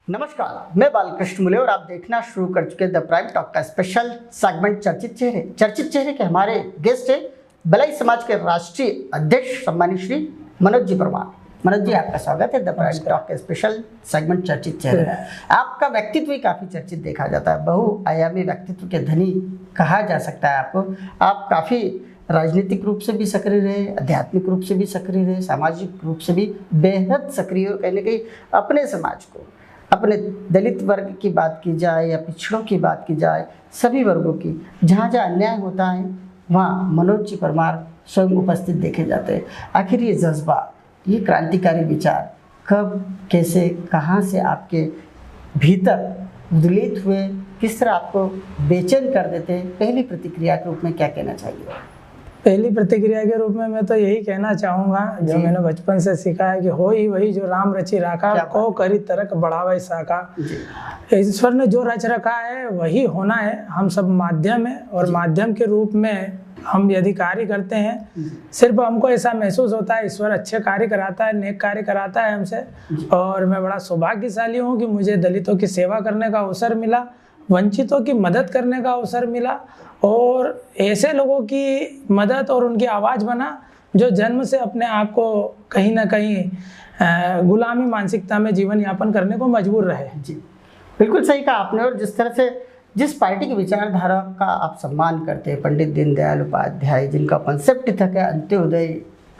नमस्कार, मैं बालकृष्ण मुले और आप देखना शुरू कर चुके द प्राइम टॉक का स्पेशल सेगमेंट चर्चित चेहरे के हमारे गेस्ट है भलाई समाज के राष्ट्रीय अध्यक्ष सम्मानित श्री मनोज जी परमार। मनोज जी, आपका स्वागत है द प्राइम टॉक के स्पेशल सेगमेंट चर्चित चेहरे। आपका व्यक्तित्व भी काफ़ी चर्चित देखा जाता है, बहुआयामी व्यक्तित्व के धनी कहा जा सकता है आपको। आप काफ़ी राजनीतिक रूप से भी सक्रिय रहे, आध्यात्मिक रूप से भी सक्रिय रहे, सामाजिक रूप से भी बेहद सक्रिय और कहीं ना कहीं अपने समाज को, अपने दलित वर्ग की बात की जाए या पिछड़ों की बात की जाए, सभी वर्गों की जहाँ जहाँ अन्याय होता है वहाँ मनोज जी परमार स्वयं उपस्थित देखे जाते हैं। आखिर ये जज्बा, ये क्रांतिकारी विचार कब, कैसे, कहाँ से आपके भीतर उद्वेलित हुए, किस तरह आपको बेचैन कर देते हैं? पहली प्रतिक्रिया के रूप में क्या कहना चाहिए? पहली प्रतिक्रिया के रूप में मैं तो यही कहना चाहूँगा जो मैंने बचपन से सीखा है कि हो ही वही जो राम रचि राखा, को करी तरक बढ़ावे साका। ईश्वर ने जो रच रखा है वही होना है। हम सब माध्यम है और माध्यम के रूप में हम यदि कार्य करते हैं, सिर्फ हमको ऐसा महसूस होता है ईश्वर अच्छे कार्य कराता है, नेक कार्य कराता है हमसे। और मैं बड़ा सौभाग्यशाली हूँ कि मुझे दलितों की सेवा करने का अवसर मिला, वंचितों की मदद करने का अवसर मिला और ऐसे लोगों की मदद और उनकी आवाज़ बना जो जन्म से अपने आप को कहीं ना कहीं गुलामी मानसिकता में जीवन यापन करने को मजबूर रहे। जी, बिल्कुल सही कहा आपने। और जिस तरह से जिस पार्टी की विचारधारा का आप सम्मान करते हैं, पंडित दीनदयाल उपाध्याय, जिनका कॉन्सेप्ट था कि अंत्योदय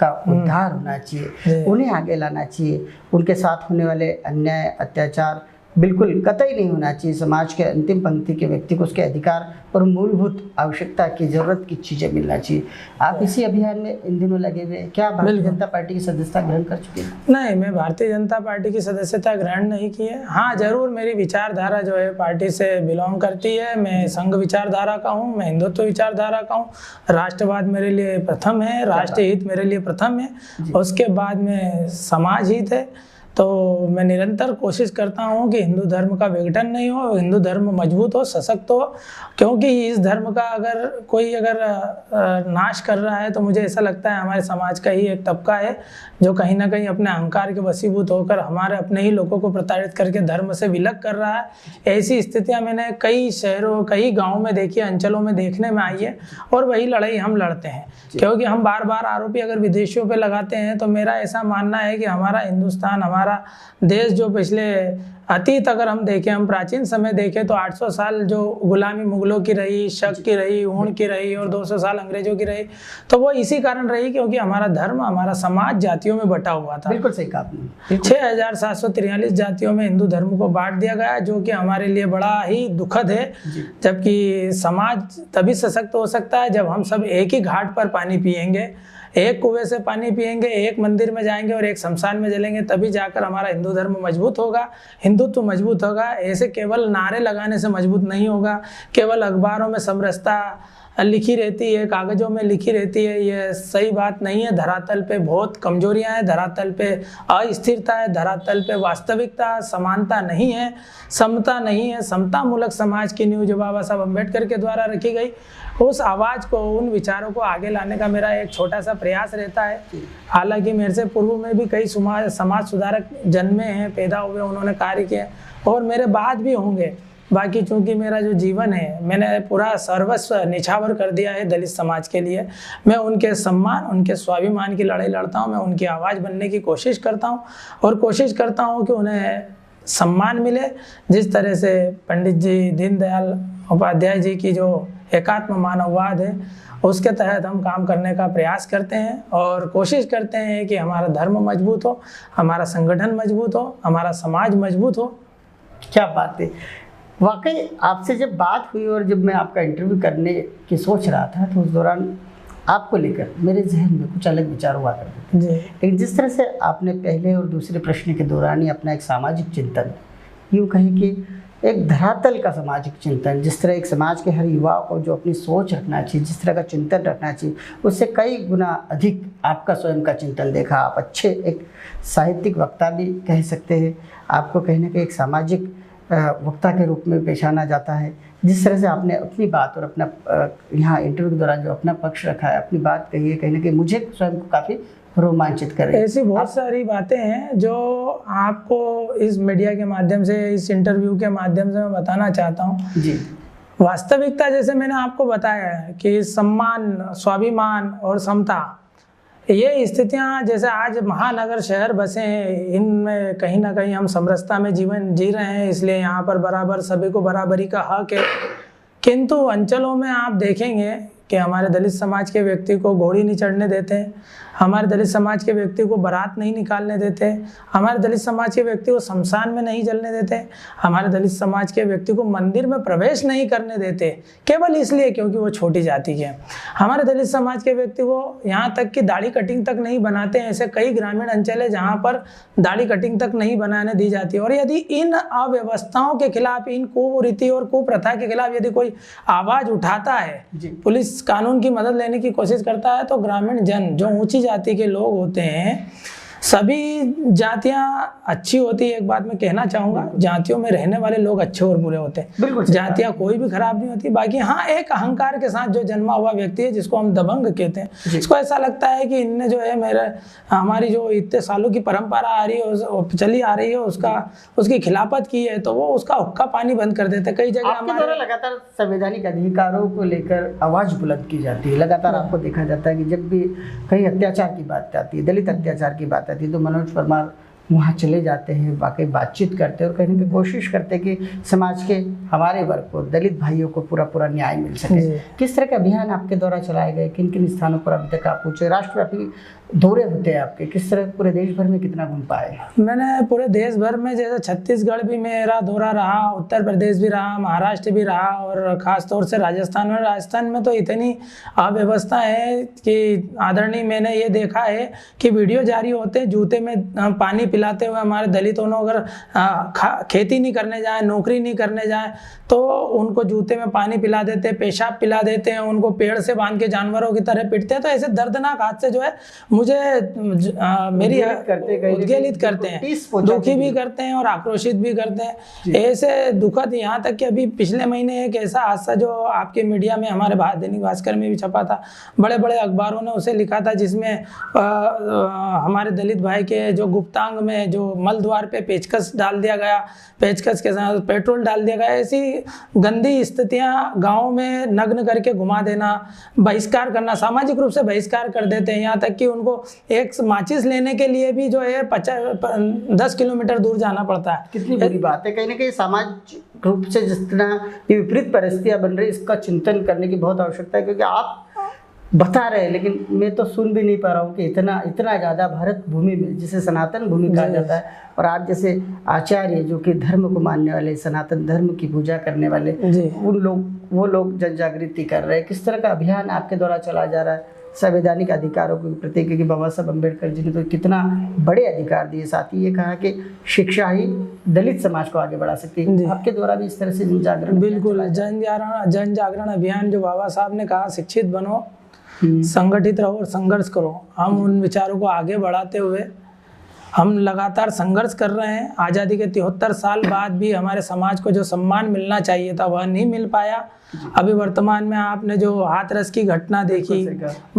का उद्धार होना चाहिए, उन्हें आगे लाना चाहिए, उनके साथ होने वाले अन्याय अत्याचार बिल्कुल कतई नहीं होना चाहिए। समाज के अंतिम पंक्ति के व्यक्ति को उसके अधिकार और मूलभूत आवश्यकता की ज़रूरत की चीज़ें मिलना चाहिए। आप इसी अभियान में इन दिनों लगे हुए हैं। क्या भारतीय जनता पार्टी की सदस्यता ग्रहण कर चुके हैं? नहीं, मैं भारतीय जनता पार्टी की सदस्यता ग्रहण नहीं की है। हाँ, जरूर मेरी विचारधारा जो है पार्टी से बिलोंग करती है। मैं संघ विचारधारा का हूँ, मैं हिंदुत्व विचारधारा का हूँ। राष्ट्रवाद मेरे लिए प्रथम है, राष्ट्रीय हित मेरे लिए प्रथम है, उसके बाद में समाज हित है। तो मैं निरंतर कोशिश करता हूँ कि हिंदू धर्म का विघटन नहीं हो, हिंदू धर्म मजबूत हो, सशक्त हो। क्योंकि इस धर्म का अगर कोई नाश कर रहा है तो मुझे ऐसा लगता है हमारे समाज का ही एक तबका है जो कहीं ना कहीं अपने अहंकार के वशीभूत होकर हमारे अपने ही लोगों को प्रताड़ित करके धर्म से विलग कर रहा है। ऐसी स्थितियाँ मैंने कई शहरों, कई गाँव में देखी, अंचलों में देखने में आई है और वही लड़ाई हम लड़ते हैं। क्योंकि हम बार बार आरोपी अगर विदेशियों पर लगाते हैं तो मेरा ऐसा मानना है कि हमारा हिंदुस्तान, हमारा देश जो पिछले अतीत अगर हम देखें, हम प्राचीन समय देखें तो 800 साल जो गुलामी मुगलों की रही, शक की रही, ऊन की रही और 200 साल अंग्रेजों की रही, तो वो इसी कारण रही क्योंकि हमारा धर्म, हमारा समाज जातियों में बटा हुआ था। बिल्कुल सही कहा आपने। 6743 जातियों में हिंदू धर्म को बांट दिया गया, जो कि हमारे लिए बड़ा ही दुखद है। जबकि समाज तभी सशक्त हो सकता है जब हम सब एक ही घाट पर पानी पिएंगे, एक कुएं से पानी पिएंगे, एक मंदिर में जाएंगे और एक शमशान में जलेंगे, तभी जाकर हमारा हिंदू धर्म मजबूत होगा, हिंदुत्व मजबूत होगा। ऐसे केवल नारे लगाने से मजबूत नहीं होगा, केवल अखबारों में समरसता लिखी रहती है, कागजों में लिखी रहती है, ये सही बात नहीं है। धरातल पे बहुत कमजोरियां हैं, धरातल पे अस्थिरता है, धरातल पे वास्तविकता, समानता नहीं है, समता नहीं है। समतामूलक समाज की नींव जो बाबा साहब अम्बेडकर के द्वारा रखी गई, उस आवाज़ को, उन विचारों को आगे लाने का मेरा एक छोटा सा प्रयास रहता है। हालांकि मेरे से पूर्व में भी कई समाज सुधारक जन्मे हैं, पैदा हुए, उन्होंने कार्य किए और मेरे बाद भी होंगे। बाकी चूंकि मेरा जो जीवन है, मैंने पूरा सर्वस्व निछावर कर दिया है दलित समाज के लिए। मैं उनके सम्मान, उनके स्वाभिमान की लड़ाई लड़ता हूँ, मैं उनकी आवाज़ बनने की कोशिश करता हूँ और कोशिश करता हूँ कि उन्हें सम्मान मिले। जिस तरह से पंडित जी दीनदयाल उपाध्याय जी की जो एकात्म मानववाद है, उसके तहत हम काम करने का प्रयास करते हैं और कोशिश करते हैं कि हमारा धर्म मजबूत हो, हमारा संगठन मजबूत हो, हमारा समाज मजबूत हो। क्या बात है। वाकई आपसे जब बात हुई और जब मैं आपका इंटरव्यू करने की सोच रहा था तो उस दौरान आपको लेकर मेरे जहन में कुछ अलग विचार हुआ करते थे। लेकिन जिस तरह से आपने पहले और दूसरे प्रश्न के दौरान ही अपना एक सामाजिक चिंतन, यूँ कहें कि एक धरातल का सामाजिक चिंतन, जिस तरह एक समाज के हर युवा को जो अपनी सोच रखना चाहिए, जिस तरह का चिंतन रखना चाहिए, उससे कई गुना अधिक आपका स्वयं का चिंतन देखा। आप अच्छे एक साहित्यिक वक्ता भी कह सकते हैं, आपको कहीं ना कहीं एक सामाजिक वक्ता के रूप में पेशाना जाता है। जिस तरह से आपने अपनी बात और अपना यहाँ इंटरव्यू के दौरान जो अपना पक्ष रखा है, अपनी बात कही है, कहीं ना कहीं मुझे स्वयं को काफ़ी रोमांचित कर रही है। ऐसी बहुत सारी बातें हैं जो आपको इस मीडिया के माध्यम से, इस इंटरव्यू के माध्यम से मैं बताना चाहता हूँ। जी, वास्तविकता जैसे मैंने आपको बताया है कि सम्मान, स्वाभिमान और समता, ये स्थितियां जैसे आज महानगर शहर बसे हैं, इनमें कहीं ना कहीं हम समरसता में जीवन जी रहे हैं, इसलिए यहाँ पर बराबर सभी को बराबरी का हक है। किंतु अंचलों में आप देखेंगे कि हमारे दलित समाज के व्यक्ति को घोड़ी नहीं चढ़ने देते, हमारे दलित समाज के व्यक्ति को बारात नहीं निकालने देते, हमारे दलित समाज के व्यक्ति को शमशान में नहीं जलने देते, हमारे दलित समाज के व्यक्ति को मंदिर में प्रवेश नहीं करने देते, केवल इसलिए क्योंकि वो छोटी जाति के हैं। हमारे दलित समाज के व्यक्ति को यहाँ तक कि दाढ़ी कटिंग तक नहीं बनाते हैं। ऐसे कई ग्रामीण अंचल है जहाँ पर दाढ़ी कटिंग तक नहीं बनाने दी जाती है। और यदि इन अव्यवस्थाओं के खिलाफ, इन कुरीति और कुप्रथा के खिलाफ यदि कोई आवाज उठाता है, पुलिस कानून की मदद लेने की कोशिश करता है, तो ग्रामीण जन, जो ऊंची जाति के लोग होते हैं, सभी जातियां अच्छी होती है, एक बात मैं कहना चाहूंगा, जातियों में रहने वाले लोग अच्छे और बुरे होते हैं, बिल्कुल जातियां कोई भी खराब नहीं होती। बाकी हाँ, एक अहंकार के साथ जो जन्मा हुआ व्यक्ति है, जिसको हम दबंग कहते हैं, इसको ऐसा लगता है कि इनने जो है हमारी जो इतने सालों की परंपरा आ रही है, चली आ रही है, उसकी खिलाफत की है, तो वो उसका हुक्का पानी बंद कर देते। कई जगह आपके द्वारा लगातार संवैधानिक अधिकारों को लेकर आवाज बुलंद की जाती है। लगातार आपको देखा जाता है कि जब भी कहीं अत्याचार की बात आती है, दलित अत्याचार की बात आती है, तो मनोज परमार वहाँ चले जाते हैं, वाकई बातचीत करते हैं और कहने की कोशिश करते हैं कि समाज के हमारे वर्ग को, दलित भाइयों को पूरा न्याय मिल सके। किस तरह के अभियान आपके द्वारा चलाए गए, किन किन स्थानों पर अभी तक आप पूछे, राष्ट्रव्यापी दौरे होते हैं आपके, किस तरह पूरे देश भर में कितना घूम पाए? मैंने पूरे देश भर में, जैसे छत्तीसगढ़ भी मेरा दौरा रहा, उत्तर प्रदेश भी रहा, महाराष्ट्र भी रहा, और ख़ास तौर से राजस्थान में तो इतनी अव्यवस्था है कि आदरणीय, मैंने ये देखा है कि वीडियो जारी होते हैं, जूते में पानी पिलाते हुए हमारे दलितों ने अगर खेती नहीं करने जाए, नौकरी नहीं करने जाए, तो उनको जूते में पानी पिला देते हैं, पेशाब पिला देते हैं, उनको पेड़ से बांध के जानवरों की तरह पीटते हैं। तो ऐसे दर्दनाक हादसे जो है मुझे मेरी उद्वेलित करते हैं, दुखी भी करते हैं और आक्रोशित भी करते हैं। ऐसे दुखद, यहाँ तक कि अभी पिछले महीने एक ऐसा हादसा जो आपके मीडिया में, हमारे दैनिक भास्कर में भी छपा था, बड़े बड़े अखबारों ने उसे लिखा था, जिसमें हमारे दलित भाई के जो गुप्तांग में जो मल द्वार पे पेचकस डाल दिया गया, पेचकस के साथ पेट्रोल डाल दिया गया। ऐसी गंदी स्थितियां गाँव में नग्न करके घुमा देना, बहिष्कार करना, सामाजिक रूप से बहिष्कार कर देते हैं। यहाँ तक कि उनको एक माचिस लेने के लिए भी जो है 10 किलोमीटर दूर जाना पड़ता है। कितनी बुरी बात है। कहीं ना कहीं सामाजिक रूप से जिस तरह ये विपरीत परिस्थितियां बन रही, इसका चिंतन करने की बहुत आवश्यकता है, क्योंकि आप बता रहे हैं लेकिन मैं तो सुन भी नहीं पा रहा हूँ कि इतना ज़्यादा भारत भूमि में, जिसे सनातन भूमि कहा जाता है, और आप जैसे आचार्य जो कि धर्म को मानने वाले, सनातन धर्म की पूजा करने वाले, वो लोग जन जागृति कर रहे हैं। किस तरह का अभियान आपके द्वारा चला जा रहा है संवैधानिक अधिकारों के प्रति, क्योंकि बाबा साहब अम्बेडकर जी ने तो कितना बड़े अधिकार दिए, साथ ही ये कहा कि शिक्षा ही दलित समाज को आगे बढ़ा सकती है। आपके द्वारा भी इस तरह से जन जागरण, बिल्कुल, जन जागरण अभियान जो बाबा साहब ने कहा, शिक्षित बनो, संगठित रहो और संघर्ष करो, हम उन विचारों को आगे बढ़ाते हुए हम लगातार संघर्ष कर रहे हैं। आज़ादी के 73 साल बाद भी हमारे समाज को जो सम्मान मिलना चाहिए था वह नहीं मिल पाया। अभी वर्तमान में आपने जो हाथरस की घटना देखी,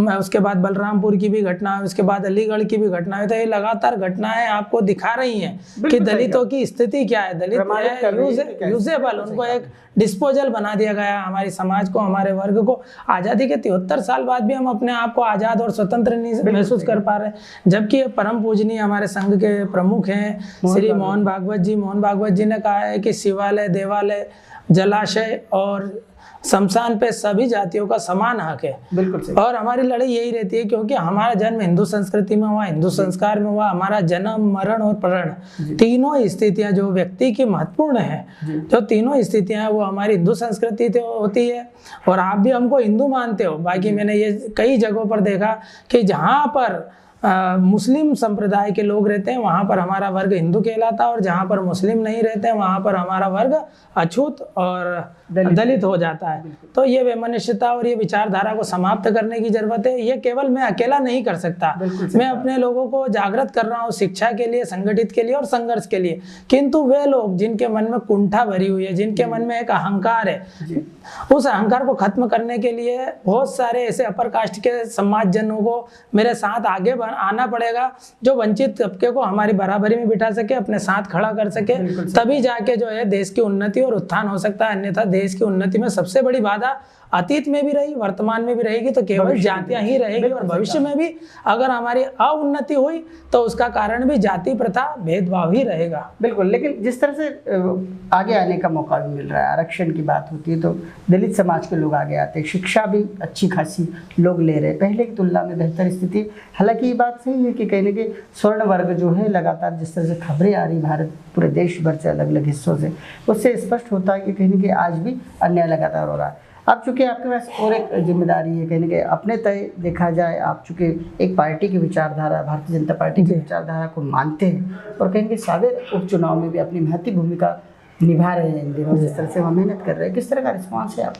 उसके बाद बलरामपुर की भी घटना, उसके बाद अलीगढ़ की भी घटना है, तो ये लगातार घटनाएं आपको दिखा रही हैं कि दलितों की स्थिति क्या है। दलित यूजेबल, उनको एक डिस्पोजल बना दिया गया हमारे समाज को, हमारे वर्ग को। आज़ादी के 73 साल बाद भी हम अपने आप को आज़ाद और स्वतंत्र नहीं महसूस कर पा रहे, जबकि ये परम पूजनीय हमारे संघ के प्रमुख हैं श्री मोहन भागवत जी ने कहा है कि शिवालय, देवालय, जलाशय और शमशान पे सभी जातियों का समान हक है। बिल्कुल सही। और हमारी लड़ाई यही रहती है, क्योंकि हमारा जन्म हिंदू संस्कृति में हुआ, हिंदू संस्कार में हुआ। हमारा जन्म, मरण और प्रण, तीनों स्थितियां जो व्यक्ति की महत्वपूर्ण है, जो तीनों स्थितियां हैं, वो हमारी हिंदू संस्कृति होती है। और आप भी हमको हिंदू मानते हो। बाकी मैंने ये कई जगहों पर देखा कि जहाँ पर मुस्लिम संप्रदाय के लोग रहते हैं वहाँ पर हमारा वर्ग हिंदू कहलाता है, और जहाँ पर मुस्लिम नहीं रहते हैं वहाँ पर हमारा वर्ग अछूत और दलित हो जाता है। तो ये वैमनस्यता और ये विचारधारा को समाप्त करने की जरूरत है। ये केवल मैं अकेला नहीं कर सकता, मैं अपने लोगों को जागृत कर रहा हूँ शिक्षा के लिए, संगठित के लिए और संघर्ष के लिए। किंतु वे लोग जिनके मन में कुंठा भरी हुई है, जिनके मन में एक अहंकार है, उस अहंकार को खत्म करने के लिए बहुत सारे ऐसे अपर कास्ट के समाज जनों को मेरे साथ आगे आना पड़ेगा जो वंचित तबके को हमारी बराबरी में बिठा सके, अपने साथ खड़ा कर सके, तभी जाके जो है देश की उन्नति और उत्थान हो सकता है। अन्यथा देश की उन्नति में सबसे बड़ी बाधा अतीत में भी रही, वर्तमान में भी रहेगी, तो केवल जातियां ही रहेगी, और भविष्य में भी अगर हमारी अउन्नति हुई तो उसका कारण भी जाति प्रथा भेदभाव ही रहेगा। बिल्कुल, लेकिन जिस तरह से आगे आने का मौका भी मिल रहा है, आरक्षण की बात होती है तो दलित समाज के लोग आगे आते हैं, शिक्षा भी अच्छी खासी लोग ले रहे हैं, पहले की तुलना में बेहतर स्थिति। हालांकि ये बात सही है कि कहीं ना कहीं स्वर्ण वर्ग जो है लगातार जिस तरह से खबरें आ रही भारत पूरे देश भर से अलग अलग हिस्सों से, उससे स्पष्ट होता है कि कहीं ना कहीं आज भी अन्याय लगातार हो रहा है। अब चूँकि आपके पास और एक जिम्मेदारी है, कहीं ना कहीं अपने तय देखा जाए, आप चूँकि एक पार्टी की विचारधारा, भारतीय जनता पार्टी की विचारधारा को मानते हैं और कहीं ना कहीं सावेर उपचुनाव में भी अपनी महती भूमिका निभा रहे हैं इन दिनों, जिस तरह से वह मेहनत कर रहे हैं, किस तरह का रिस्पॉन्स है आप?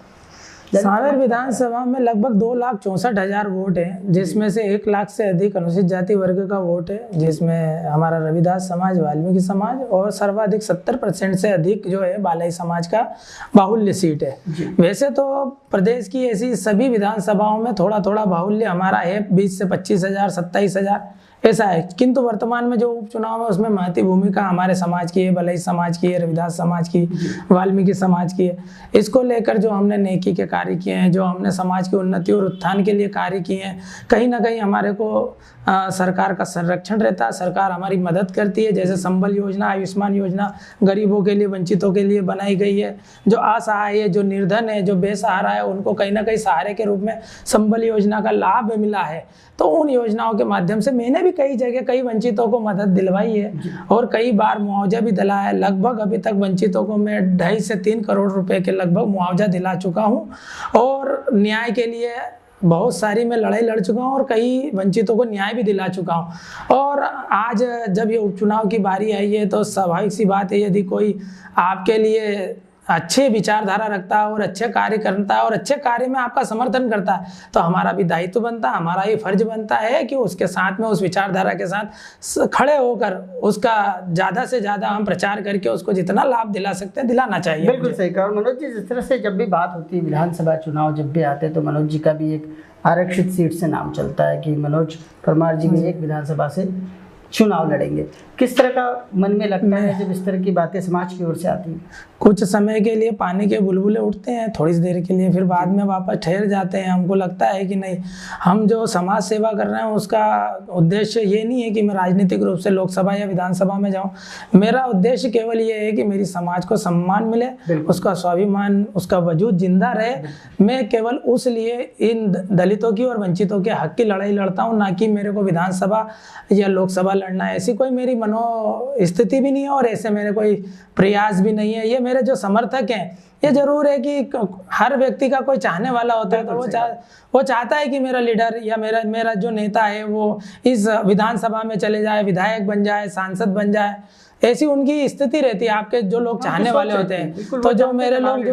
सांवेर विधानसभा में लगभग 2,64,000 वोट हैं, जिसमें से 1 लाख से अधिक अनुसूचित जाति वर्ग का वोट है, जिसमें हमारा रविदास समाज, वाल्मीकि समाज और सर्वाधिक 70% से अधिक जो है बालाई समाज का बाहुल्य सीट है। वैसे तो प्रदेश की ऐसी सभी विधानसभाओं में थोड़ा थोड़ा बाहुल्य हमारा है, 20 से 25,000, 27,000 ऐसा है, किंतु वर्तमान में जो उपचुनाव है उसमें महती भूमिका हमारे समाज की है, बलई समाज की है, रविदास समाज की, वाल्मीकि समाज की है। इसको लेकर जो हमने नेकी के कार्य किए हैं, जो हमने समाज की उन्नति और उत्थान के लिए कार्य किए हैं, कहीं ना कहीं हमारे को सरकार का संरक्षण रहता है, सरकार हमारी मदद करती है। जैसे संबल योजना, आयुष्मान योजना गरीबों के लिए, वंचितों के लिए बनाई गई है। जो असहाय है, जो निर्धन है, जो बेसहारा है, उनको कहीं ना कहीं सहारे के रूप में संबल योजना का लाभ मिला है। तो उन योजनाओं के माध्यम से मैंने भी कई जगह कई वंचितों को मदद दिलवाई है और कई बार मुआवजा भी दिलाया है। लगभग अभी तक वंचितों को मैं 2.5 से 3 करोड़ रुपए के लगभग मुआवजा दिला चुका हूँ और न्याय के लिए बहुत सारी मैं लड़ाई लड़ चुका हूँ और कई वंचितों को न्याय भी दिला चुका हूँ। और आज जब ये उपचुनाव की बारी आई है तो स्वाभाविक सी बात है, यदि कोई आपके लिए अच्छे विचारधारा रखता है और अच्छे कार्य करता है और अच्छे कार्य में आपका समर्थन करता है, तो हमारा भी दायित्व बनता है, हमारा ये फर्ज बनता है कि उसके साथ में, उस विचारधारा के साथ खड़े होकर उसका ज़्यादा से ज़्यादा हम प्रचार करके उसको जितना लाभ दिला सकते हैं दिलाना चाहिए। बिल्कुल सही कहा मनोज जी। जिस तरह से जब भी बात होती है, विधानसभा चुनाव जब भी आते हैं तो मनोज जी का भी एक आरक्षित सीट से नाम चलता है कि मनोज परमार जी भी एक विधानसभा से चुनाव लड़ेंगे। किस तरह का मन में लगता है जब इस तरह की बातें समाज की ओर से आती हैं? कुछ समय के लिए पानी के बुलबुले उठते हैं थोड़ी देर के लिए, फिर बाद में वापस ठहर जाते हैं। हमको लगता है कि नहीं, हम जो समाज सेवा कर रहे हैं उसका उद्देश्य ये नहीं है कि मैं राजनीतिक रूप से लोकसभा या विधानसभा में जाऊं। मेरा उद्देश्य केवल ये है कि मेरी समाज को सम्मान मिले, उसका स्वाभिमान, उसका वजूद जिंदा रहे। मैं केवल उस लिए इन दलितों की और वंचितों के हक की लड़ाई लड़ता हूँ, ना कि मेरे को विधानसभा या लोकसभा लड़ना है। ऐसी कोई मेरी मनोस्थिति भी नहीं है और ऐसे मेरे कोई प्रयास भी नहीं है। ये मेरे जो समर्थक हैं, ये जरूर है कि हर व्यक्ति का कोई चाहने वाला होता है, तो वो चाहता है कि मेरा लीडर या मेरा जो नेता है वो इस विधानसभा में चले जाए, विधायक बन जाए, सांसद बन जाए। ऐसी उनकी स्थिति रहती है। आपके जो लोग चाहने वाले होते हैं, तो जो मेरे लोग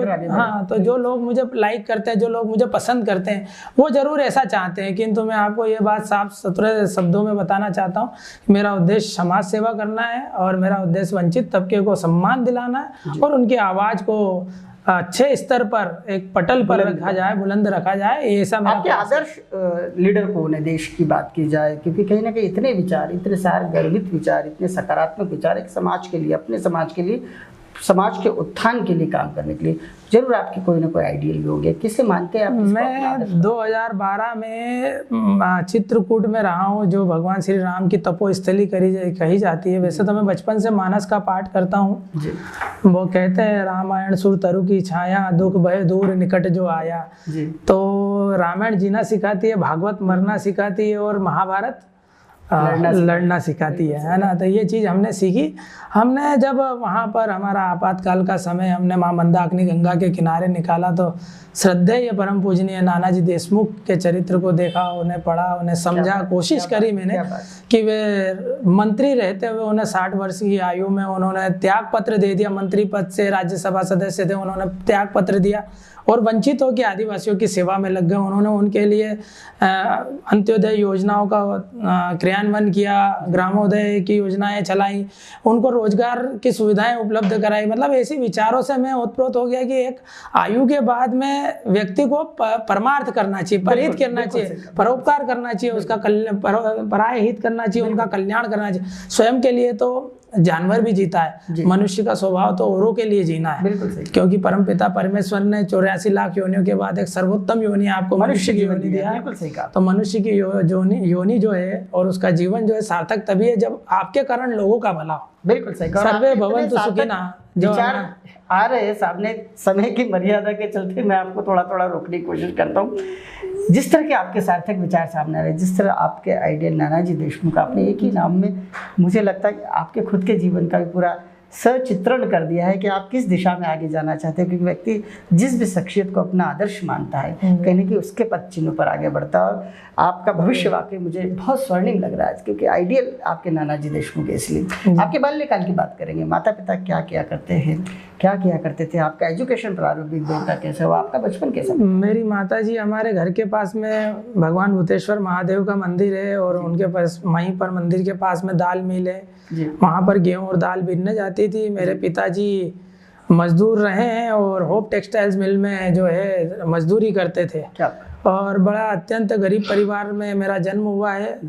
तो जो लोग मुझे लाइक करते हैं, जो लोग मुझे पसंद करते हैं, वो जरूर ऐसा चाहते हैं। किंतु मैं आपको ये बात साफ सुथरे शब्दों में बताना चाहता हूँ, मेरा उद्देश्य समाज सेवा करना है और मेरा उद्देश्य वंचित तबके को सम्मान दिलाना है और उनकी आवाज को अच्छे स्तर पर, एक पटल पर रखा जाए, बुलंद रखा जाए। ऐसा आपके आदर्श लीडर कौन है देश की बात की जाए? क्योंकि कहीं ना कहीं इतने विचार, इतने सारे गर्वित विचार, इतने सकारात्मक विचार एक समाज के लिए, अपने समाज के लिए, समाज के उत्थान के लिए काम करने के लिए जरूर आपकी कोई ना कोई आइडियल भी होगी। किसे मानते हैं आप? मैं 2012 में चित्रकूट में रहा हूँ, जो भगवान श्री राम की तपोस्थली कही जाती है। वैसे तो मैं बचपन से मानस का पाठ करता हूँ। वो कहते हैं, रामायण सुर तरु की छाया, दुख भय दूर निकट जो आया। तो रामायण जीना सिखाती है, भागवत मरना सिखाती है और महाभारत लड़ना सिखाती है ना। तो ये चीज़ हमने सीखी। हमने जब वहाँ पर हमारा आपातकाल का समय, हमने माँ मंदाकिनी गंगा के किनारे निकाला तो श्रद्धेय परम पूजनीय नानाजी देशमुख के चरित्र को देखा, उन्हें पढ़ा, उन्हें समझा, कोशिश करी मैंने कि वे मंत्री रहते हुए उन्हें 60 वर्ष की आयु में उन्होंने त्याग पत्र दे दिया। मंत्री पद से राज्यसभा सदस्य थे, उन्होंने त्याग पत्र दिया और वंचितों के आदिवासियों की सेवा में लग गए। उन्होंने उनके लिए अंत्योदय योजनाओं का क्रियान्वयन किया, ग्रामोदय की योजनाएं चलाई, उनको रोजगार की सुविधाएं उपलब्ध कराई। मतलब ऐसी विचारों से मैं ओतप्रोत हो गया कि एक आयु के बाद में व्यक्ति को परमार्थ करना चाहिए, परहित करना चाहिए, परोपकार करना चाहिए, उसका पराय हित करना चाहिए, उनका कल्याण करना चाहिए। स्वयं के लिए तो जानवर भी जीता है, मनुष्य का स्वभाव तो औरों के लिए जीना है। क्योंकि परमपिता परमेश्वर ने 84 लाख योनियों के बाद एक सर्वोत्तम योनि आपको मनुष्य की योनि दिया है। तो मनुष्य की योनि जो है और उसका जीवन जो है सार्थक तभी है जब आपके कारण लोगों का भला हो। बिल्कुल सही। सर्वे भवन्तु सुखिनः विचार आ रहे हैं सामने, समय की मर्यादा के चलते मैं आपको थोड़ा थोड़ा रोकने की कोशिश करता हूँ। जिस तरह के आपके सार्थक विचार सामने आ रहे, जिस तरह आपके आइडियल नानाजी देशमुख, आपने एक ही नाम में मुझे लगता है कि आपके खुद के जीवन का भी पूरा सचित्रण कर दिया है कि आप किस दिशा में आगे जाना चाहते हैं। क्योंकि व्यक्ति जिस भी शख्सियत को अपना आदर्श मानता है कहीं ना कहीं उसके पद चिन्हों पर आगे बढ़ता है। और आपका भविष्य वाकई मुझे बहुत स्वर्णिम लग रहा है, क्योंकि आइडियल आपके नानाजी देशमुख है। इसलिए आपके बाल्यकाल की बात करेंगे, माता पिता क्या किया करते हैं, क्या किया करते थे, आपका एजुकेशन प्रारंभिक दौर का कैसा हुआ, आपका बचपन कैसा? मेरी माता जी, हमारे घर के पास में भगवान भूतेश्वर महादेव का मंदिर है और उनके पास वहीं पर मंदिर के पास में दाल मिल है, वहाँ पर गेहूँ और दाल बीनने जाती थी। मेरे पिताजी मजदूर रहे हैं और होप टेक्सटाइल्स मिल में जो है मजदूरी करते थे। और बड़ा अत्यंत गरीब परिवार में मेरा जन्म हुआ है।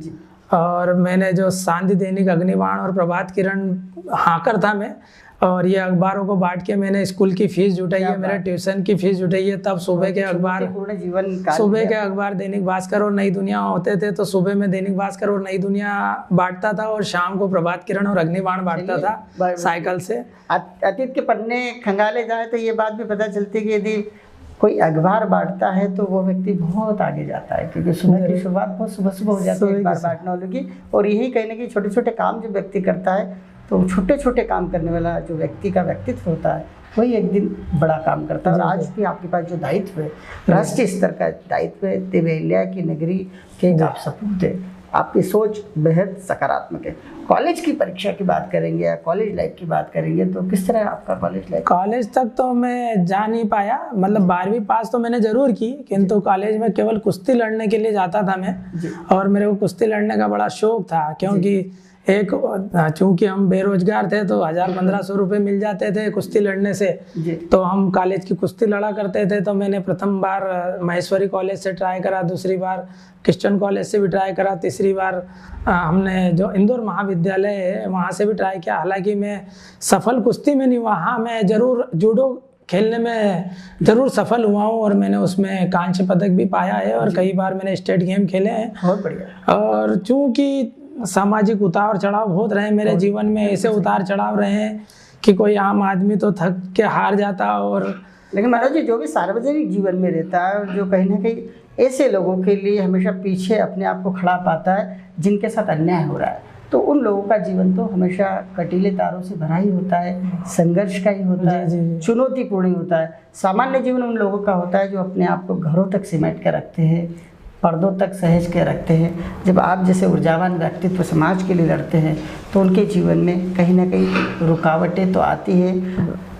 और मैंने जो सांध्य दैनिक, अग्निबाण और प्रभात किरण हाँकर था मैं, और ये अखबारों को बांट के मैंने स्कूल की फीस जुटाई है, मेरे ट्यूशन की फीस जुटाई है। तब सुबह के अखबार दैनिक भास्कर और नई दुनिया होते थे, तो सुबह में दैनिक भास्कर और नई दुनिया बांटता था और शाम को प्रभात किरण और अग्निबाण बांटता था साइकिल से। अतीत के पन्ने खंगाले जाए तो ये बात भी पता चलती है कि यदि कोई अखबार बांटता है तो वो व्यक्ति बहुत आगे जाता है, क्योंकि सुबह की शुरुआत बहुत सुबह हो जाती है अखबार बांटने वालों की। और यही कहीं ना कहीं छोटे छोटे काम जो व्यक्ति करता है, तो छोटे छोटे काम करने वाला जो व्यक्ति का व्यक्तित्व होता है वही एक दिन बड़ा काम करता है। और आज भी आपके पास जो दायित्व है, राष्ट्रीय स्तर का दायित्व है, देवैल्या की नगरी के आप सपूत है, आपकी सोच बेहद सकारात्मक है। कॉलेज की परीक्षा की बात करेंगे या कॉलेज लाइफ की बात करेंगे तो किस तरह आपका कॉलेज लाइफ? कॉलेज तक तो मैं जा नहीं पाया, मतलब 12वीं पास तो मैंने जरूर की, किंतु कॉलेज में केवल कुश्ती लड़ने के लिए जाता था मैं। और मेरे को कुश्ती लड़ने का बड़ा शौक था, क्योंकि चूंकि हम बेरोजगार थे तो 1000-1500 रुपये मिल जाते थे कुश्ती लड़ने से, तो हम कॉलेज की कुश्ती लड़ा करते थे। तो मैंने प्रथम बार महेश्वरी कॉलेज से ट्राई करा, दूसरी बार क्रिश्चियन कॉलेज से भी ट्राई करा, तीसरी बार हमने जो इंदौर महाविद्यालय है वहाँ से भी ट्राई किया। हालांकि मैं सफल कुश्ती में नहीं हुआ, हाँ मैं जरूर जूडो खेलने में जरूर सफल हुआ हूँ और मैंने उसमें कांस्य पदक भी पाया है और कई बार मैंने स्टेट गेम खेले हैं। बहुत बढ़िया। और चूँकि सामाजिक उतार चढ़ाव बहुत रहे मेरे जीवन में, ऐसे उतार चढ़ाव रहे हैं कि कोई आम आदमी तो थक के हार जाता। और लेकिन महाराज जी, जो भी सार्वजनिक जीवन में रहता है और जो कहीं ना कहीं ऐसे लोगों के लिए हमेशा पीछे अपने आप को खड़ा पाता है जिनके साथ अन्याय हो रहा है, तो उन लोगों का जीवन तो हमेशा कटीले तारों से भरा ही होता है, संघर्ष का ही होता है, चुनौतीपूर्ण ही होता है। सामान्य जीवन उन लोगों का होता है जो अपने आप को घरों तक सिमट के रखते हैं, पर्दों तक सहेज के रखते हैं। जब आप जैसे ऊर्जावान व्यक्तित्व समाज के लिए लड़ते हैं तो उनके जीवन में कहीं ना कहीं रुकावटें तो आती है,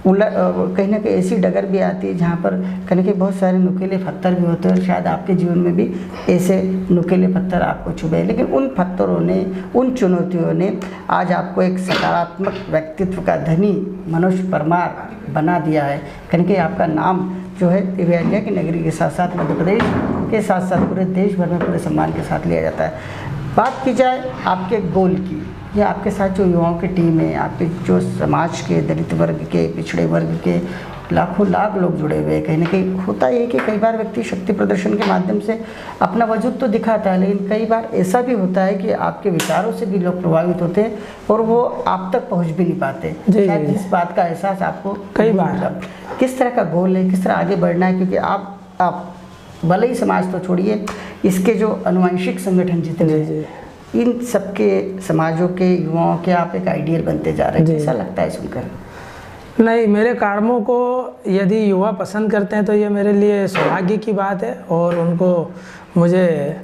कहीं ना कहीं ऐसी डगर भी आती है जहाँ पर कहीं ना कहीं बहुत सारे नुकीले पत्थर भी होते हैं। और शायद आपके जीवन में भी ऐसे नुकीले पत्थर आपको चुभे, लेकिन उन पत्थरों ने, उन चुनौतियों ने आज आपको एक सकारात्मक व्यक्तित्व का धनी मनुष्य परमार बना दिया है। कहीं कहीं आपका नाम जो है देवैल्या की नगरी के साथ साथ मध्य प्रदेश के साथ साथ पूरे देश भर में पूरे सम्मान के साथ लिया जाता है। बात की जाए आपके गोल की, या आपके साथ जो युवाओं की टीम है, आपके जो समाज के दलित वर्ग के, पिछड़े वर्ग के लाखों लाख लोग जुड़े हुए हैं, कहीं ना कहीं होता है कि कई बार व्यक्ति शक्ति प्रदर्शन के माध्यम से अपना वजूद तो दिखाता है, लेकिन कई बार ऐसा भी होता है कि आपके विचारों से भी लोग प्रभावित होते हैं और वो आप तक पहुंच भी नहीं पाते। शायद इस बात का एहसास आपको कई बार, किस तरह का गोल है, किस तरह आगे बढ़ना है? क्योंकि आप भले ही समाज तो छोड़िए, इसके जो अनुवांशिक संगठन जितने इन सबके समाजों के युवाओं के आप एक आइडियल बनते जा रहे हैं, कैसा लगता है सुनकर? नहीं, मेरे कर्मों को यदि युवा पसंद करते हैं तो ये मेरे लिए सौभाग्य की बात है और उनको मुझे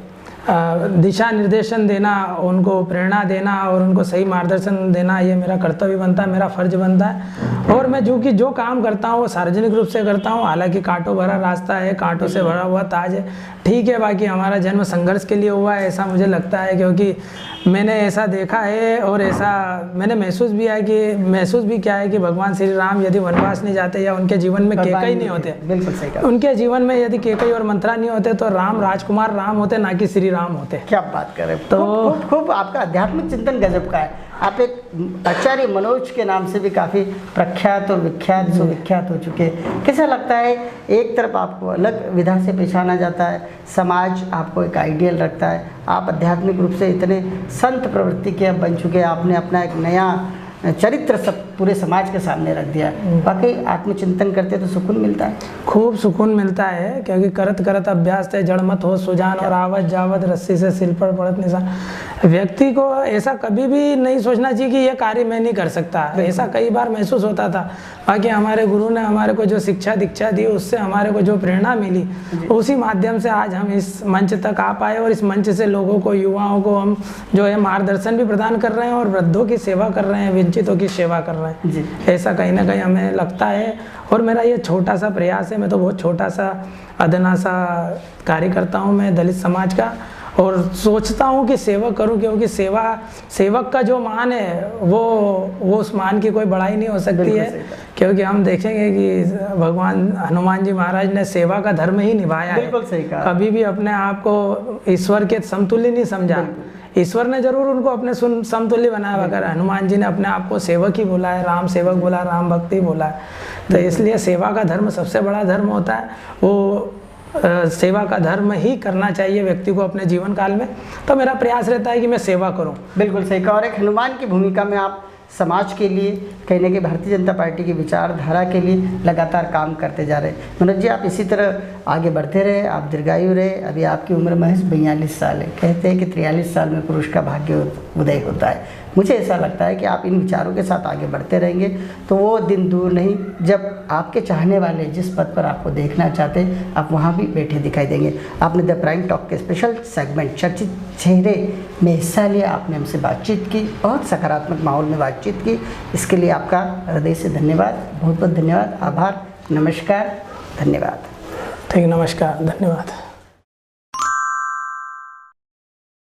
दिशा निर्देशन देना, उनको प्रेरणा देना और उनको सही मार्गदर्शन देना, ये मेरा कर्तव्य बनता है, मेरा फर्ज बनता है। और मैं जो काम करता हूँ वो सार्वजनिक रूप से करता हूँ। हालांकि कांटों भरा रास्ता है, कांटों से भरा हुआ ताज है, ठीक है। बाकी हमारा जन्म संघर्ष के लिए हुआ है, ऐसा मुझे लगता है, क्योंकि मैंने ऐसा देखा है और ऐसा मैंने महसूस भी किया है कि भगवान श्री राम यदि वनवास नहीं जाते या उनके जीवन में केकई नहीं होते, बिल्कुल सही कहा, उनके जीवन में यदि केकई और मंथरा नहीं होते तो राम राजकुमार राम होते, ना कि श्री राम होते। क्या बात कर रहे हैं। तो खूब आपका आध्यात्मिक चिंतन गजब का है। आप एक आचार्य मनोज के नाम से भी काफ़ी प्रख्यात और विख्यात सुविख्यात हो चुके हैं। कैसा लगता है, एक तरफ आपको अलग विधा से पहचाना जाता है, समाज आपको एक आइडियल रखता है, आप आध्यात्मिक रूप से इतने संत प्रवृत्ति के बन चुके हैं, आपने अपना एक नया चरित्र सब पूरे समाज के सामने रख दिया। बाकी आत्मचिंतन करते तो सुकून मिलता है, खूब सुकून मिलता है, क्योंकि करत करत अभ्यास ते जड़ मत हो सुजान और आवत जावत रस्सी से सिल पर पड़त निशान। व्यक्ति को ऐसा कभी भी नहीं सोचना चाहिए कि यह कार्य मैं नहीं कर सकता। ऐसा कई बार महसूस होता था। बाकी हमारे गुरु ने हमारे को जो शिक्षा दीक्षा दी, उससे हमारे को जो प्रेरणा मिली, उसी माध्यम से आज हम इस मंच तक आ पाए और इस मंच से लोगों को, युवाओं को हम जो है मार्गदर्शन भी प्रदान कर रहे हैं और वृद्धों की सेवा कर रहे हैं, वंचितों की सेवा कर रहे हैं। ऐसा कहीं ना कहीं हमें लगता है। और मेरा ये छोटा सा प्रयास है, मैं तो बहुत छोटा सा अदना सा कार्य करता हूँ मैं दलित समाज का, और सोचता हूँ कि सेवा करूँ, क्योंकि सेवक का जो मान है वो उस मान की कोई बड़ाई नहीं हो सकती है। क्योंकि हम देखेंगे कि भगवान हनुमान जी महाराज ने सेवा का धर्म ही निभाया है। बिल्कुल सही कहा। कभी भी अपने आप को ईश्वर के समतुल्य नहीं समझा। ईश्वर ने जरूर उनको अपने समतुल्य बनाया, मगर हनुमान जी ने अपने आप को सेवक ही बोला है, राम सेवक बोला, राम भक्ति बोला है। तो इसलिए सेवा का धर्म सबसे बड़ा धर्म होता है। वो सेवा का धर्म ही करना चाहिए व्यक्ति को अपने जीवन काल में। तो मेरा प्रयास रहता है कि मैं सेवा करूं। बिल्कुल सही कहा। और एक हनुमान की भूमिका में आप समाज के लिए, कहीं ना कहीं भारतीय जनता पार्टी की विचारधारा के लिए लगातार काम करते जा रहे हैं। मनोज जी, आप इसी तरह आगे बढ़ते रहे, आप दीर्घायु रहे। अभी आपकी उम्र महज 42 साल है। कहते हैं कि 43 साल में पुरुष का भाग्य उदय होता है। मुझे ऐसा लगता है कि आप इन विचारों के साथ आगे बढ़ते रहेंगे तो वो दिन दूर नहीं जब आपके चाहने वाले जिस पद पर आपको देखना चाहते आप वहाँ भी बैठे दिखाई देंगे। आपने द प्राइम टॉक के स्पेशल सेगमेंट चर्चित चेहरे में हिस्सा लिया, आपने हमसे बातचीत की, बहुत सकारात्मक माहौल में बातचीत की। इसके लिए आपका हृदय से धन्यवाद, बहुत बहुत धन्यवाद, आभार, नमस्कार, धन्यवाद। ठीक, नमस्कार, धन्यवाद।